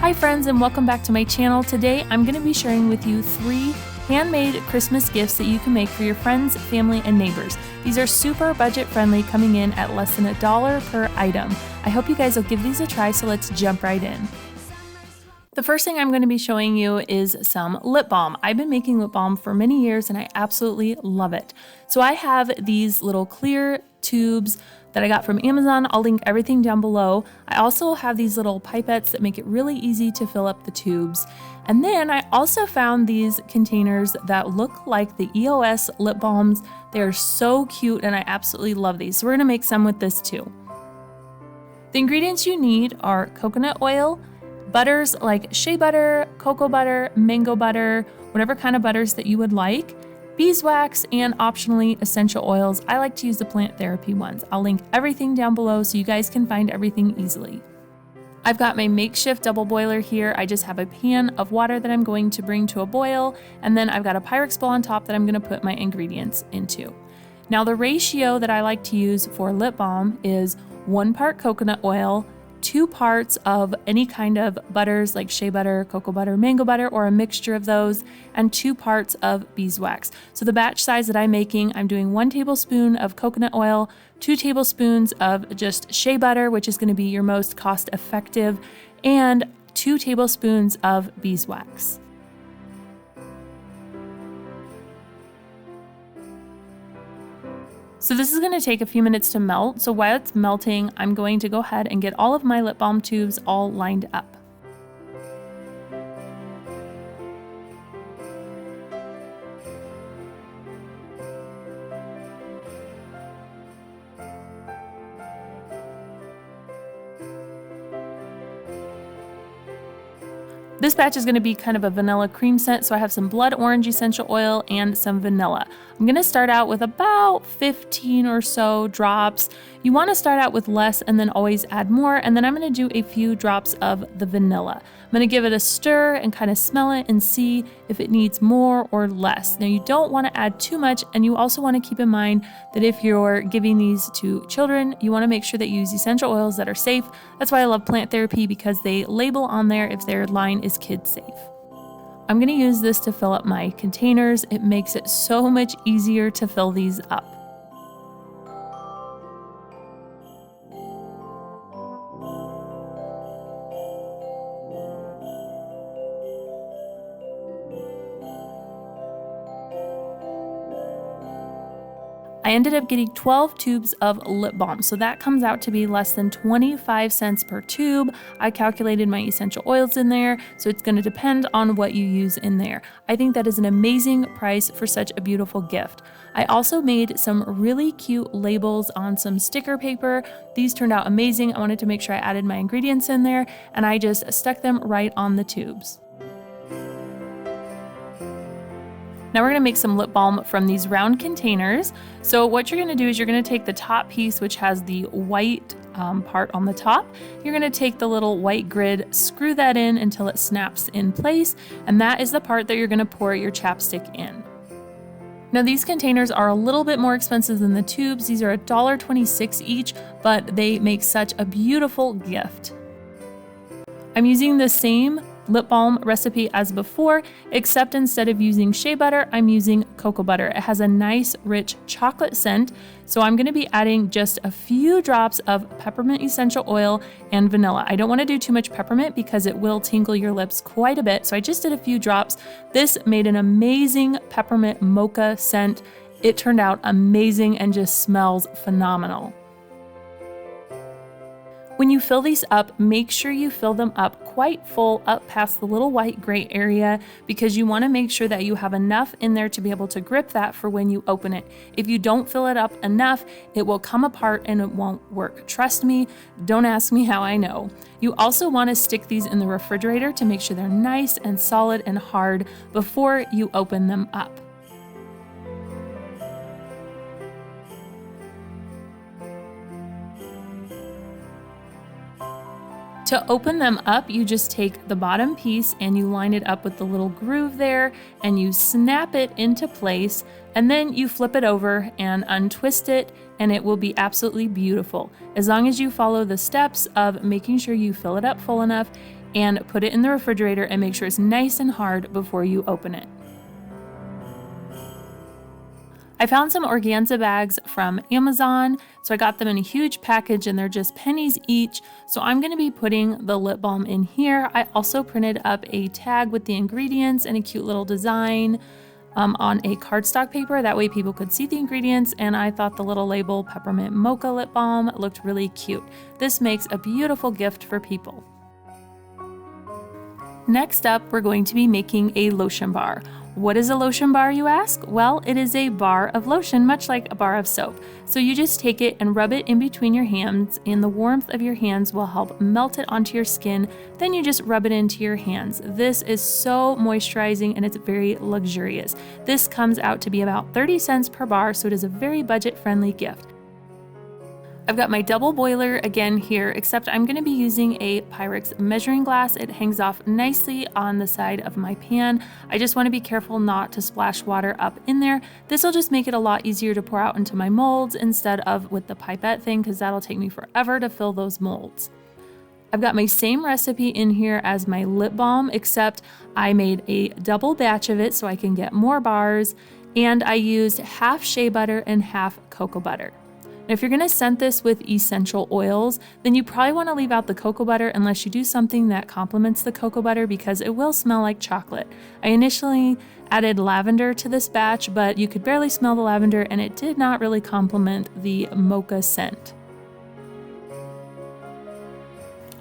Hi friends, and welcome back to my channel. Today I'm going to be sharing with you 3 handmade Christmas gifts that you can make for your friends, family, and neighbors. These are super budget friendly, coming in at less than $1 per item. I hope you guys will give these a try, so let's jump right in. The first thing I'm going to be showing you is some lip balm. I've been making lip balm for many years and I absolutely love it. So I have these little clear tubes that I got from Amazon. I'll link everything down below. I also have these little pipettes that make it really easy to fill up the tubes. And then I also found these containers that look like the EOS lip balms. They are so cute and I absolutely love these. So we're gonna make some with this too. The ingredients you need are coconut oil, butters like shea butter, cocoa butter, mango butter, whatever kind of butters that you would like, beeswax, and optionally essential oils. I like to use the plant therapy ones. I'll link everything down below so you guys can find everything easily. I've got my makeshift double boiler here. I just have a pan of water that I'm going to bring to a boil, and then I've got a Pyrex bowl on top that I'm going to put my ingredients into. Now the ratio that I like to use for lip balm is 1 part coconut oil, 2 parts of any kind of butters like shea butter, cocoa butter, mango butter, or a mixture of those, and 2 parts of beeswax. So the batch size that I'm making, I'm doing 1 tablespoon of coconut oil, 2 tablespoons of just shea butter, which is going to be your most cost effective, and 2 tablespoons of beeswax. So this is going to take a few minutes to melt, so while it's melting, I'm going to go ahead and get all of my lip balm tubes all lined up. This batch is going to be kind of a vanilla cream scent, so I have some blood orange essential oil and some vanilla. I'm going to start out with about 15 or so drops. You want to start out with less and then always add more, and then I'm going to do a few drops of the vanilla. I'm going to give it a stir and kind of smell it and see if it needs more or less. Now you don't want to add too much, and you also want to keep in mind that if you're giving these to children, you want to make sure that you use essential oils that are safe. That's why I love plant therapy, because they label on there if their line is kid safe. I'm going to use this to fill up my containers. It makes it so much easier to fill these up. I ended up getting 12 tubes of lip balm, so that comes out to be less than 25 cents per tube. I calculated my essential oils in there, so it's going to depend on what you use in there. I think that is an amazing price for such a beautiful gift. I also made some really cute labels on some sticker paper. These turned out amazing. I wanted to make sure I added my ingredients in there, and I just stuck them right on the tubes. Now we're going to make some lip balm from these round containers. So what you're going to do is you're going to take the top piece, which has the white part on the top. You're going to take the little white grid, screw that in until it snaps in place, and that is the part that you're going to pour your chapstick in. Now these containers are a little bit more expensive than the tubes. These are $1.26 each, but they make such a beautiful gift. I'm using the same lip balm recipe as before, except instead of using shea butter, I'm using cocoa butter. It has a nice rich chocolate scent, so I'm going to be adding just a few drops of peppermint essential oil and vanilla. I don't want to do too much peppermint because it will tingle your lips quite a bit, so I just did a few drops. This made an amazing peppermint mocha scent. It turned out amazing and just smells phenomenal. When you fill these up, make sure you fill them up quite full, up past the little white gray area, because you want to make sure that you have enough in there to be able to grip that for when you open it. If you don't fill it up enough, it will come apart and it won't work. Trust me, don't ask me how I know. You also want to stick these in the refrigerator to make sure they're nice and solid and hard before you open them up. To open them up, you just take the bottom piece and you line it up with the little groove there and you snap it into place, and then you flip it over and untwist it, and it will be absolutely beautiful. As long as you follow the steps of making sure you fill it up full enough, and put it in the refrigerator and make sure it's nice and hard before you open it. I found some organza bags from Amazon, so I got them in a huge package and they're just pennies each. So I'm going to be putting the lip balm in here. I also printed up a tag with the ingredients and a cute little design on a cardstock paper. That way people could see the ingredients, and I thought the little label Peppermint Mocha Lip Balm looked really cute. This makes a beautiful gift for people. Next up, we're going to be making a lotion bar. What is a lotion bar, you ask? Well, it is a bar of lotion, much like a bar of soap. So you just take it and rub it in between your hands, and the warmth of your hands will help melt it onto your skin. Then you just rub it into your hands. This is so moisturizing and it's very luxurious. This comes out to be about 30 cents per bar, so it is a very budget-friendly gift. I've got my double boiler again here, except I'm going to be using a Pyrex measuring glass. It hangs off nicely on the side of my pan. I just want to be careful not to splash water up in there. This will just make it a lot easier to pour out into my molds instead of with the pipette thing, because that'll take me forever to fill those molds. I've got my same recipe in here as my lip balm, except I made a double batch of it so I can get more bars, and I used half shea butter and half cocoa butter. If you're going to scent this with essential oils, then you probably want to leave out the cocoa butter unless you do something that complements the cocoa butter, because it will smell like chocolate. I initially added lavender to this batch, but you could barely smell the lavender and it did not really complement the mocha scent.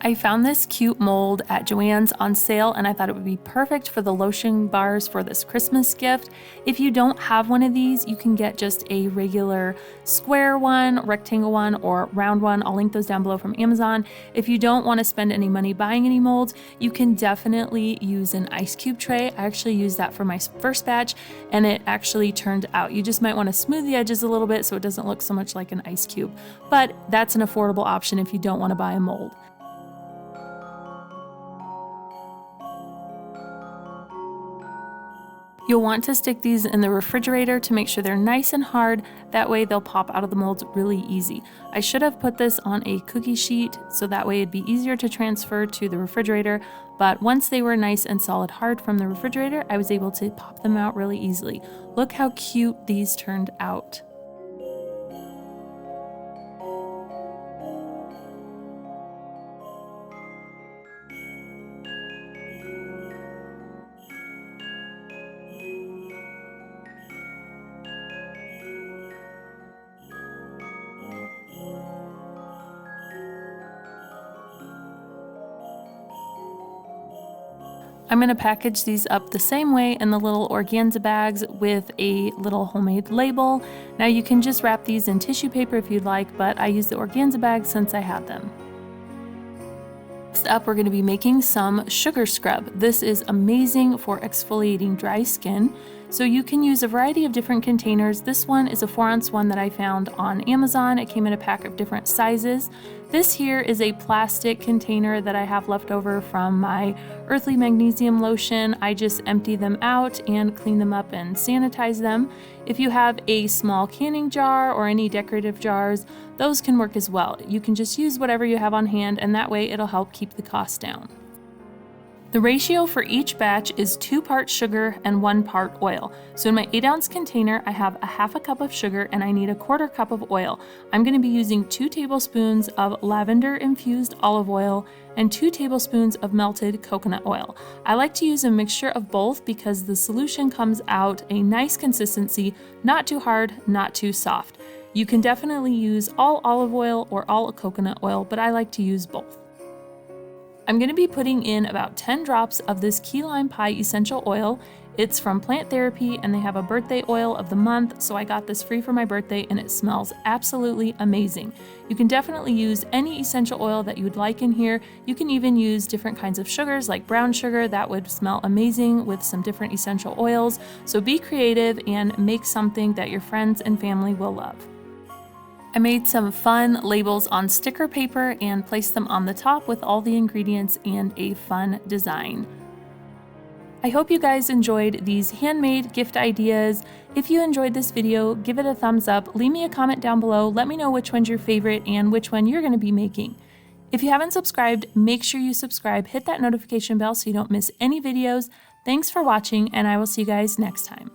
I found this cute mold at Joann's on sale, and I thought it would be perfect for the lotion bars for this Christmas gift. If you don't have one of these, you can get just a regular square one, rectangle one, or round one. I'll link those down below from Amazon. If you don't want to spend any money buying any molds, you can definitely use an ice cube tray. I actually used that for my first batch, and it actually turned out. You just might want to smooth the edges a little bit so it doesn't look so much like an ice cube, but that's an affordable option if you don't want to buy a mold. You'll want to stick these in the refrigerator to make sure they're nice and hard. That way they'll pop out of the molds really easy. I should have put this on a cookie sheet so that way it'd be easier to transfer to the refrigerator, but once they were nice and solid hard from the refrigerator, I was able to pop them out really easily. Look how cute these turned out. I'm going to package these up the same way in the little organza bags with a little homemade label. Now you can just wrap these in tissue paper if you'd like, but I use the organza bags since I had them. Next up, we're going to be making some sugar scrub. This is amazing for exfoliating dry skin. So you can use a variety of different containers. This one is a 4-ounce one that I found on Amazon. It came in a pack of different sizes. This here is a plastic container that I have left over from my earthly magnesium lotion. I just empty them out and clean them up and sanitize them. If you have a small canning jar or any decorative jars, those can work as well. You can just use whatever you have on hand, and that way it'll help keep the cost down. The ratio for each batch is 2 parts sugar and 1 part oil. So in my 8-ounce container, I have a half a cup of sugar and I need a 1/4 cup of oil. I'm going to be using 2 tablespoons of lavender infused olive oil and 2 tablespoons of melted coconut oil. I like to use a mixture of both because the solution comes out a nice consistency, not too hard, not too soft. You can definitely use all olive oil or all coconut oil, but I like to use both. I'm going to be putting in about 10 drops of this key lime pie essential oil. It's from Plant Therapy and they have a birthday oil of the month, so I got this free for my birthday and it smells absolutely amazing. You can definitely use any essential oil that you would like in here. You can even use different kinds of sugars like brown sugar. That would smell amazing with some different essential oils. So be creative and make something that your friends and family will love. I made some fun labels on sticker paper and placed them on the top with all the ingredients and a fun design. I hope you guys enjoyed these handmade gift ideas. If you enjoyed this video, give it a thumbs up, leave me a comment down below, let me know which one's your favorite and which one you're going to be making. If you haven't subscribed, make sure you subscribe, hit that notification bell so you don't miss any videos. Thanks for watching, and I will see you guys next time.